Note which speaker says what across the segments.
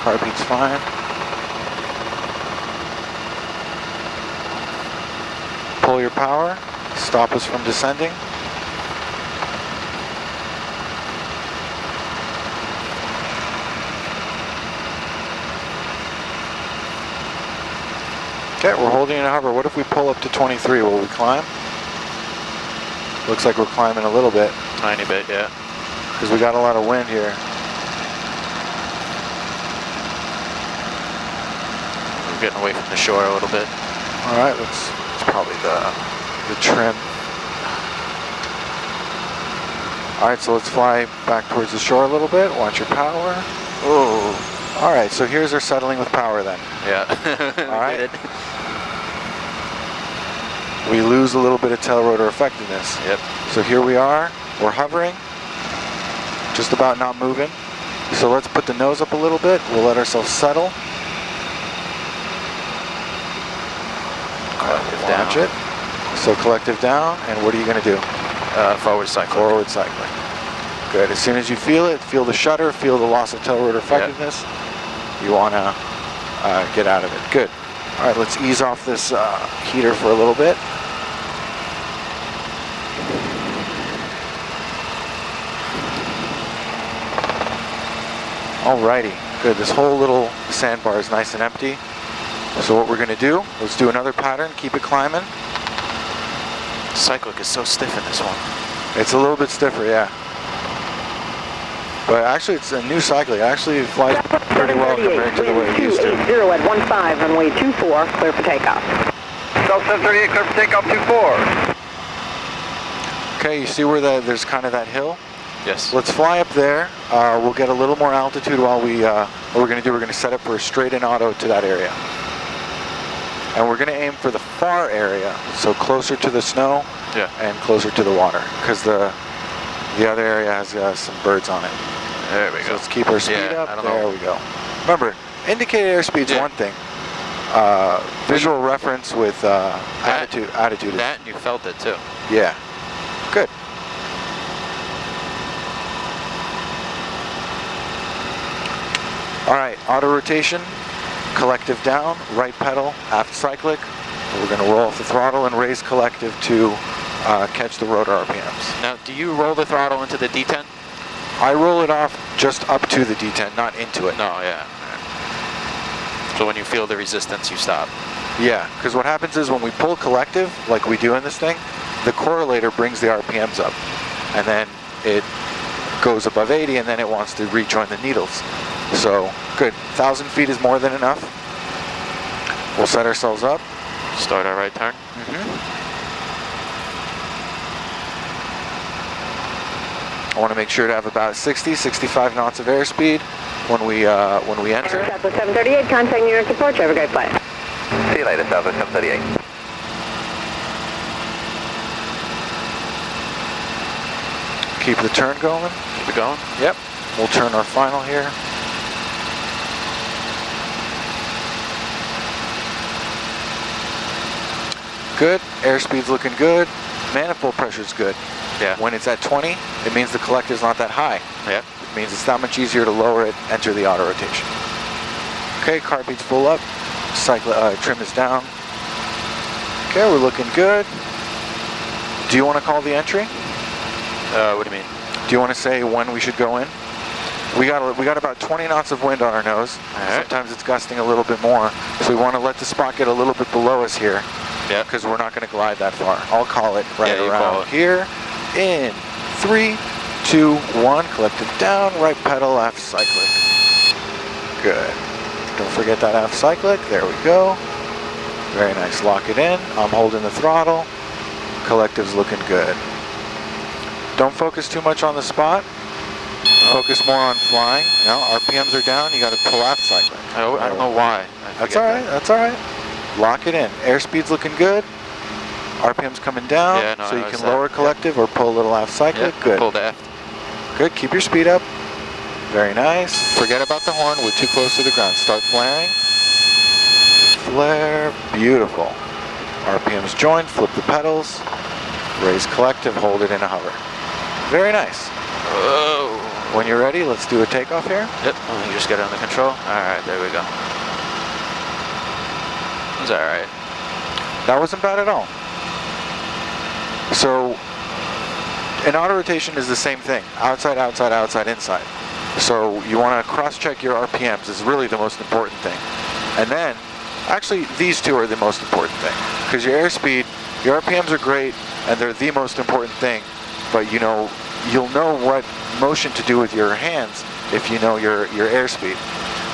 Speaker 1: Car beat's fine. Pull your power. Stop us from descending. Okay, we're holding in a hover. What if we pull up to 23? Will we climb? Looks like we're climbing a little bit.
Speaker 2: Tiny bit, yeah.
Speaker 1: Because we got a lot of wind here.
Speaker 2: We're getting away from the shore a little bit.
Speaker 1: All right, it's probably the trim. All right, so let's fly back towards the shore a little bit. Watch your power. Oh. All right, so here's our settling with power then.
Speaker 2: Yeah.
Speaker 1: All right. We lose a little bit of tail rotor effectiveness.
Speaker 2: Yep.
Speaker 1: So here we are. We're hovering. Just about not moving. So let's put the nose up a little bit. We'll let ourselves settle.
Speaker 2: Collective
Speaker 1: Watch
Speaker 2: down.
Speaker 1: it. So collective down, and what are you going to do?
Speaker 2: Forward cycling.
Speaker 1: Forward cycling. Good. As soon as you feel it, feel the shudder, feel the loss of tail rotor effectiveness, you want to get out of it. Good. All right, let's ease off this heater for a little bit. Alrighty, good. This whole little sandbar is nice and empty. So what we're going to do, let's do another pattern, keep it climbing.
Speaker 2: Cyclic is so stiff in this one.
Speaker 1: It's a little bit stiffer, yeah. But actually it's a new cyclic. It actually flies pretty well compared to the way it used to.
Speaker 3: 280 at 15, runway 24, clear for takeoff.
Speaker 4: South 738, clear for takeoff 24.
Speaker 1: Okay, you see where there's kind of that hill?
Speaker 2: Yes.
Speaker 1: Let's fly up there. We'll get a little more altitude while we, what we're going to do, we're going to set up for a straight-in auto to that area. And we're going to aim for the far area, so closer to the snow and closer to the water, because the other area has some birds on it.
Speaker 2: There we go.
Speaker 1: So let's keep our speed up. There we go. Remember, indicated airspeed's one thing. Visual reference with attitude is...
Speaker 2: That, and you felt it too.
Speaker 1: Yeah. Good. All right, auto rotation, collective down, right pedal, aft cyclic. We're going to roll off the throttle and raise collective to catch the rotor RPMs.
Speaker 2: Now, do you roll the throttle into the D10?
Speaker 1: I roll it off just up to the D10, not into it.
Speaker 2: No, yeah. So when you feel the resistance, you stop.
Speaker 1: Yeah, because what happens is when we pull collective, like we do in this thing, the correlator brings the RPMs up, and then it goes above 80, and then it wants to rejoin the needles. So, good. 1,000 feet is more than enough. We'll set ourselves up.
Speaker 2: Start our right turn.
Speaker 1: I want to make sure to have about 60, 65 knots of airspeed when we enter.
Speaker 3: Southwest 738, contact New York support, have a great flight.
Speaker 4: See you later, Southwest 738.
Speaker 1: Keep the turn going.
Speaker 2: Keep it going.
Speaker 1: Yep. We'll turn our final here. Good. Airspeed's looking good. Manifold pressure's good.
Speaker 2: Yeah.
Speaker 1: When it's at 20, it means the collective's not that high.
Speaker 2: Yeah.
Speaker 1: It means it's that much easier to lower it, enter the auto rotation. Okay, car beat's full up. Trim is down. Okay, we're looking good. Do you want to call the entry?
Speaker 2: What do you mean?
Speaker 1: Do you want to say when we should go in? We got about 20 knots of wind on our nose.
Speaker 2: Right.
Speaker 1: Sometimes it's gusting a little bit more. So we want to let the spot get a little bit below us here.
Speaker 2: Yeah.
Speaker 1: Because we're not going to glide that far. I'll call it right
Speaker 2: Yeah,
Speaker 1: around here. In 3, 2, 1. Collective down. Right pedal. Aft cyclic. Good. Don't forget that aft cyclic. There we go. Very nice. Lock it in. I'm holding the throttle. Collective's looking good. Don't focus too much on the spot. Focus more on flying. Now RPMs are down. You got to pull aft cyclic.
Speaker 2: I don't know why.
Speaker 1: That's all right. That's all right. Lock it in. Airspeed's looking good. RPM's coming down.
Speaker 2: Yeah, no,
Speaker 1: so you can lower collective or pull a little aft cyclic.
Speaker 2: Yeah,
Speaker 1: good.
Speaker 2: Pull the aft.
Speaker 1: Good. Keep your speed up. Very nice. Forget about the horn. We're too close to the ground. Start flaring. Flare. Beautiful. RPMs joined. Flip the pedals. Raise collective. Hold it in a hover. Very nice.
Speaker 2: Oh,
Speaker 1: When you're ready, let's do a takeoff here.
Speaker 2: Yep, let me just get it under control. Alright, there we go. It was alright.
Speaker 1: That wasn't bad at all. So, an auto rotation is the same thing. Outside, outside, outside, inside. So you want to cross-check your RPMs is really the most important thing. And then, actually, these two are the most important thing. Because your airspeed, your RPMs are great, and they're the most important thing. But you know, you'll know what motion to do with your hands if you know your airspeed.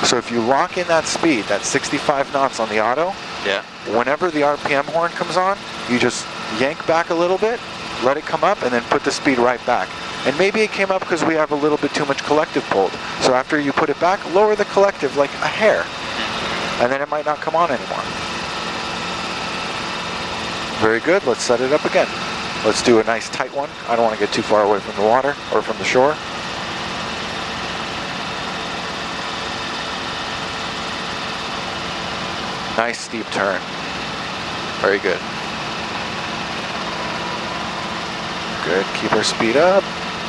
Speaker 1: So if you lock in that speed, that 65 knots on the auto,
Speaker 2: yeah.
Speaker 1: Whenever the RPM horn comes on, you just yank back a little bit, let it come up, and then put the speed right back. And maybe it came up because we have a little bit too much collective pulled. So after you put it back, lower the collective like a hair. And then it might not come on anymore. Very good, let's set it up again. Let's do a nice tight one. I don't want to get too far away from the water or from the shore. Nice steep turn. Very good. Good, keep our speed up.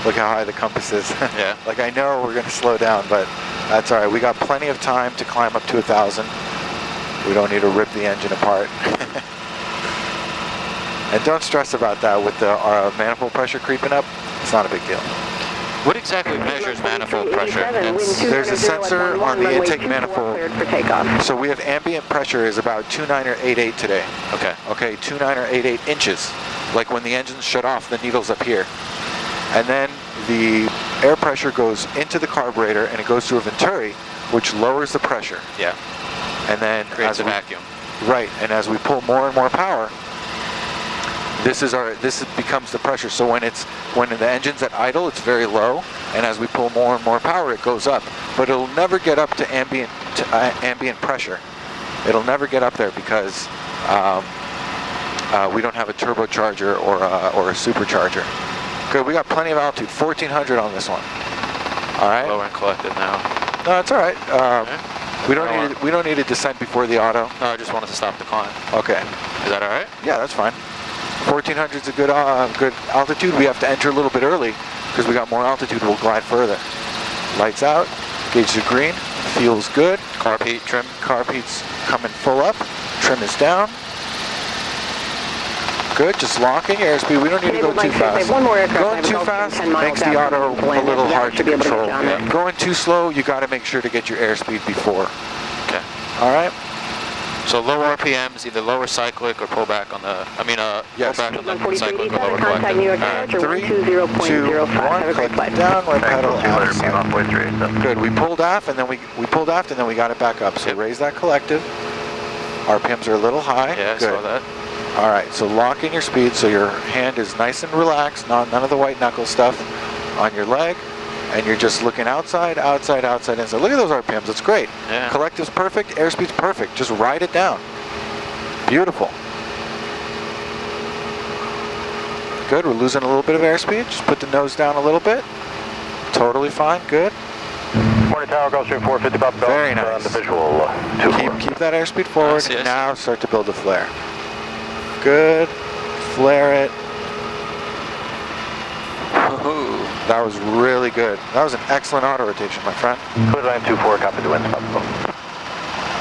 Speaker 1: Look how high the compass is.
Speaker 2: Yeah.
Speaker 1: Like I know we're going to slow down, but that's all right. We got plenty of time to climb up to 1,000. We don't need to rip the engine apart. And don't stress about that with the manifold pressure creeping up. It's not a big deal.
Speaker 2: What exactly measures manifold pressure?
Speaker 1: There's a sensor on the intake manifold. So we have ambient pressure is about 2.9 or 8.8 today.
Speaker 2: Okay.
Speaker 1: Okay, 2.9 or 8.8 inches. Like when the engine's shut off, the needle's up here. And then the air pressure goes into the carburetor and it goes through a venturi, which lowers the pressure.
Speaker 2: Yeah.
Speaker 1: And then
Speaker 2: creates a vacuum.
Speaker 1: Right, and as we pull more and more power, this becomes the pressure. So when the engine's at idle, it's very low, and as we pull more and more power, it goes up. But it'll never get up to ambient pressure. It'll never get up there because we don't have a turbocharger or a supercharger. Good, we got plenty of altitude. 1,400 on this one. All right.
Speaker 2: Lower and collected now.
Speaker 1: No, it's all right.
Speaker 2: Okay.
Speaker 1: We don't need a descent before the auto.
Speaker 2: No, I just wanted to stop the climb.
Speaker 1: Okay.
Speaker 2: Is that all right?
Speaker 1: Yeah, that's fine. 1,400 is a good altitude. We have to enter a little bit early because we got more altitude. We'll glide further. Lights out. Gauge is green. Feels good.
Speaker 2: Carb heat, trim.
Speaker 1: Carb heat's coming full up. Trim is down. Good. Just locking airspeed. We don't need to go too fast. Going too fast makes the auto a little hard to control. Going too slow, you got to make sure to get your airspeed before.
Speaker 2: Okay.
Speaker 1: All right.
Speaker 2: So low RPMs, either lower cyclic or pull back on the,
Speaker 1: yes.
Speaker 2: pull back on the cyclic or lower
Speaker 3: Contact New York
Speaker 2: collective.
Speaker 3: Average
Speaker 1: 3, 2, 1,
Speaker 3: 120.05.
Speaker 1: down, right pedal, out.
Speaker 4: halfway through.
Speaker 1: Good, we pulled aft and then we pulled aft and then we got it back up. So
Speaker 2: Yep.
Speaker 1: raise that collective. RPMs are a little high.
Speaker 2: Yeah, I
Speaker 1: Good.
Speaker 2: saw that.
Speaker 1: All right, so lock in your speed so your hand is nice and relaxed, none of the white knuckle stuff on your leg. And you're just looking outside, outside, outside, inside. Look at those RPMs, it's great.
Speaker 2: Yeah.
Speaker 1: Collective's perfect, airspeed's perfect. Just ride it down. Beautiful. Good, we're losing a little bit of airspeed. Just put the nose down a little bit. Totally fine, good.
Speaker 4: Morning Tower, Gulfstream 450 Bob Bell.
Speaker 1: Very nice.
Speaker 4: On the visual 2-4.
Speaker 1: Keep that airspeed forward.
Speaker 2: I see.
Speaker 1: Now start to build a flare. Good. Flare it.
Speaker 2: Woohoo.
Speaker 1: That was really good. That was an excellent auto rotation, my friend.
Speaker 4: Clear line 2-4, copy the wind, Bob Bell.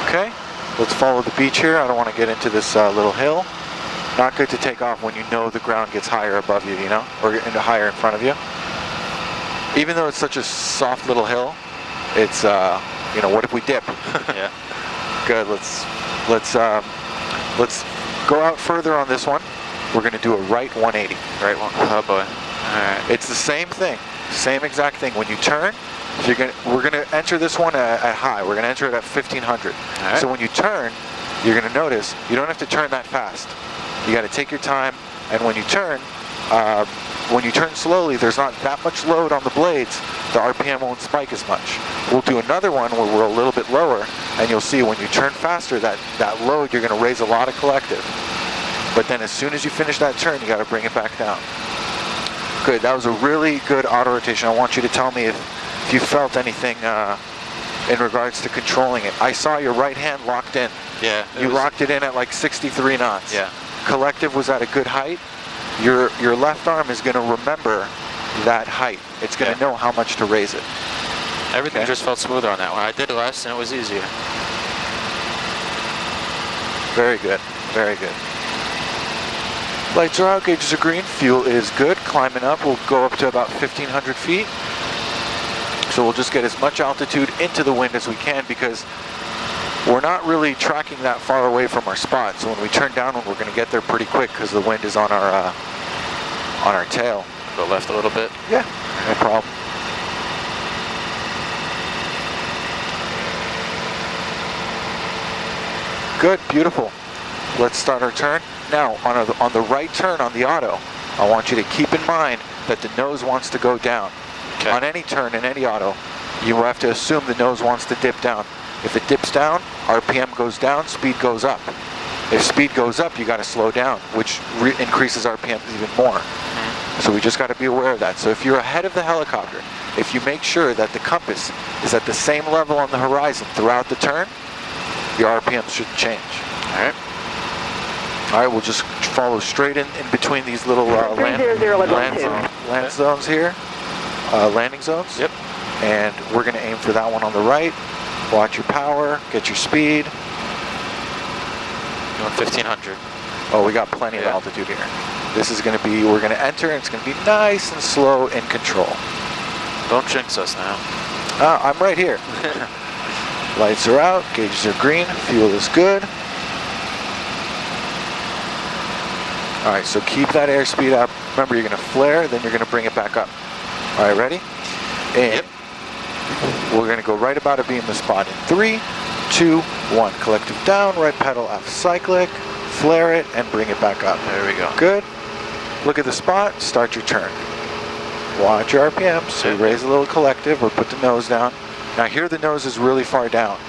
Speaker 1: Okay, let's follow the beach here. I don't want to get into this little hill. Not good to take off when you know the ground gets higher above you, or higher in front of you. Even though it's such a soft little hill, it's, what if we dip?
Speaker 2: Yeah.
Speaker 1: Good, let's go out further on this one. We're going to do a right 180.
Speaker 2: Right one. Oh boy. All right.
Speaker 1: It's the same thing, same exact thing. When you turn, we're going to enter this one at high. We're going to enter it at 1,500.
Speaker 2: Right.
Speaker 1: So when you turn, you're going to notice you don't have to turn that fast. You got to take your time, and when you turn slowly, there's not that much load on the blades. The RPM won't spike as much. We'll do another one where we're a little bit lower, and you'll see when you turn faster, that load, you're going to raise a lot of collective. But then as soon as you finish that turn, you got to bring it back down. Good, that was a really good auto rotation. I want you to tell me if you felt anything in regards to controlling it. I saw your right hand locked in.
Speaker 2: Yeah.
Speaker 1: You locked it in at like 63 knots.
Speaker 2: Yeah.
Speaker 1: Collective was at a good height. Your left arm is going to remember that height. It's going to know how much to raise it.
Speaker 2: Everything
Speaker 1: Okay.
Speaker 2: just felt smoother on that one. I did less and it was easier.
Speaker 1: Very good. Very good. Lights are out, gauges are green, fuel is good. Climbing up, we'll go up to about 1,500 feet. So we'll just get as much altitude into the wind as we can because we're not really tracking that far away from our spot. So when we turn downwind, we're going to get there pretty quick because the wind is on our tail.
Speaker 2: Go left a little bit.
Speaker 1: Yeah, no problem. Good, beautiful. Let's start our turn. Now, on the right turn on the auto, I want you to keep in mind that the nose wants to go down.
Speaker 2: Okay.
Speaker 1: On any turn in any auto, you have to assume the nose wants to dip down. If it dips down, RPM goes down, speed goes up. If speed goes up, you got to slow down, which increases RPM even more. So we just got to be aware of that. So if you're ahead of the helicopter, if you make sure that the compass is at the same level on the horizon throughout the turn, your RPM shouldn't change. All right. All right, we'll just follow straight in between these little land zones here, landing zones.
Speaker 2: Yep.
Speaker 1: And we're going to aim for that one on the right. Watch your power, get your speed.
Speaker 2: Going 1,500.
Speaker 1: Oh, we got plenty of altitude here. This is going to be, we're going to enter, and it's going to be nice and slow in control.
Speaker 2: Don't jinx us now.
Speaker 1: I'm right here. Lights are out, gauges are green, fuel is good. All right, so keep that airspeed up. Remember, you're going to flare, then you're going to bring it back up. All right, ready? And we're going to go right about to be in the spot in 3, 2, 1. Collective down, right pedal, F cyclic, flare it, and bring it back up.
Speaker 2: There we go.
Speaker 1: Good. Look at the spot, start your turn. Watch your RPM, so you raise a little collective or put the nose down. Now here the nose is really far down.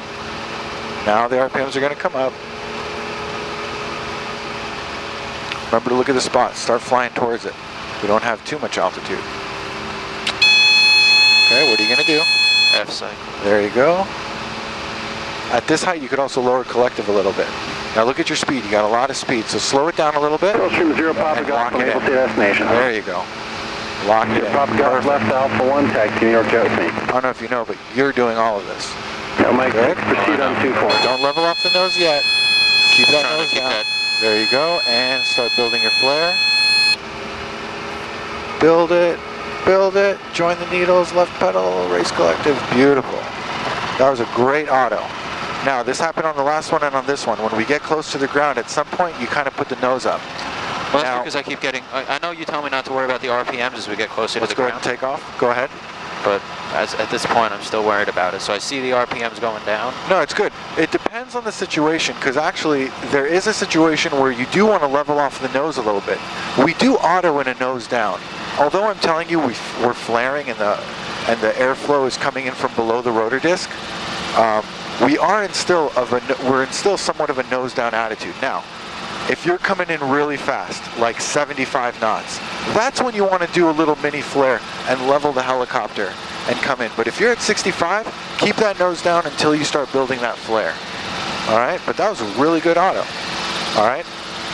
Speaker 1: Now the RPMs are going to come up. Remember to look at the spot, start flying towards it. We don't have too much altitude. Okay, what are you going to do?
Speaker 2: F cycle.
Speaker 1: There you go. At this height, you could also lower collective a little bit. Now look at your speed. You got a lot of speed, so slow it down a little bit.
Speaker 4: Stream 0 Papa
Speaker 1: and
Speaker 4: Golf,
Speaker 1: lock it
Speaker 4: enable
Speaker 1: in.
Speaker 4: to destination.
Speaker 1: There you go. Lock it in.
Speaker 4: Papa Golf left Alpha 1, taxi New York Jet with me.
Speaker 1: I don't know if you know, but you're doing all of this.
Speaker 4: Mike,
Speaker 1: Good.
Speaker 4: proceed on 2-4.
Speaker 1: Don't level off the nose yet. Keep that
Speaker 2: Trying to
Speaker 1: nose
Speaker 2: keep
Speaker 1: down.
Speaker 2: that.
Speaker 1: There you go, and start building your flare. Build it, join the needles, left pedal, race collective, beautiful. That was a great auto. Now, this happened on the last one and on this one. When we get close to the ground, at some point, you kind of put the nose up.
Speaker 2: Well, that's
Speaker 1: Now,
Speaker 2: because I keep getting, I know you tell me not to worry about the RPMs as we get closer to
Speaker 1: let's
Speaker 2: the
Speaker 1: go ahead
Speaker 2: ground.
Speaker 1: and take off. Go ahead.
Speaker 2: But at this point, I'm still worried about it. So I see the RPMs going down.
Speaker 1: No, it's good. It depends on the situation, because actually there is a situation where you do want to level off the nose a little bit. We do auto in a nose down. Although I'm telling you we're flaring and the airflow is coming in from below the rotor disc, we're in still somewhat of a nose down attitude. Now, if you're coming in really fast, like 75 knots, that's when you want to do a little mini flare and level the helicopter and come in. But if you're at 65, keep that nose down until you start building that flare. All right, but that was a really good auto. All right,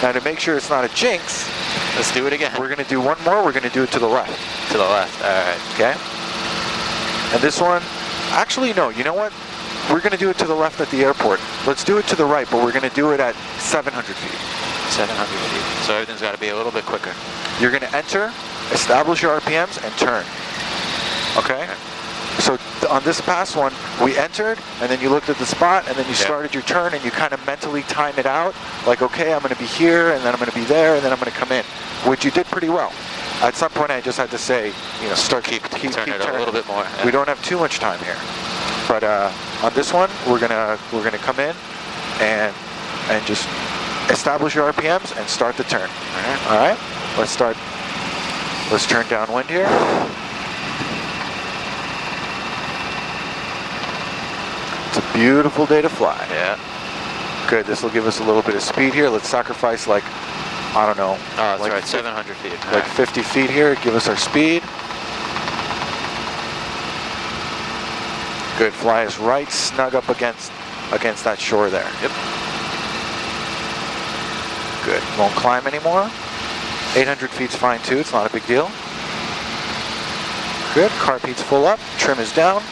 Speaker 1: now to make sure it's not a jinx,
Speaker 2: Let's do it again.
Speaker 1: we're going to do one more. We're going to do it to the left.
Speaker 2: To the left. All right.
Speaker 1: Okay. And this one, actually, no, you know what? We're going to do it to the left at the airport. Let's do it to the right, but we're going to do it at 700 feet.
Speaker 2: 700 feet. So everything's got to be a little bit quicker.
Speaker 1: You're going to enter, establish your RPMs, and turn. Okay? So on this past one, we entered, and then you looked at the spot, and then you started your turn, and you kind of mentally time it out. Like, okay, I'm going to be here, and then I'm going to be there, and then I'm going to come in, which you did pretty well. At some point, I just had to say, you know,
Speaker 2: Keep turning
Speaker 1: turning.
Speaker 2: it a little bit more. Yeah.
Speaker 1: We don't have too much time here. But on this one, we're gonna come in and just establish your RPMs and start the turn. All right. Let's start. Let's turn downwind here. It's a beautiful day to fly.
Speaker 2: Yeah.
Speaker 1: Good. This will give us a little bit of speed here. Let's sacrifice like, I don't know.
Speaker 2: Oh, that's
Speaker 1: like
Speaker 2: right. 700 feet. All
Speaker 1: Like
Speaker 2: right.
Speaker 1: 50 feet here. Give us our speed. Good, fly us right snug up against that shore there.
Speaker 2: Yep.
Speaker 1: Good, won't climb anymore. 800 feet's fine too, it's not a big deal. Good. Carb heat's full up. Trim is down.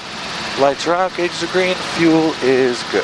Speaker 1: Lights are out. Gauges are green. Fuel is good.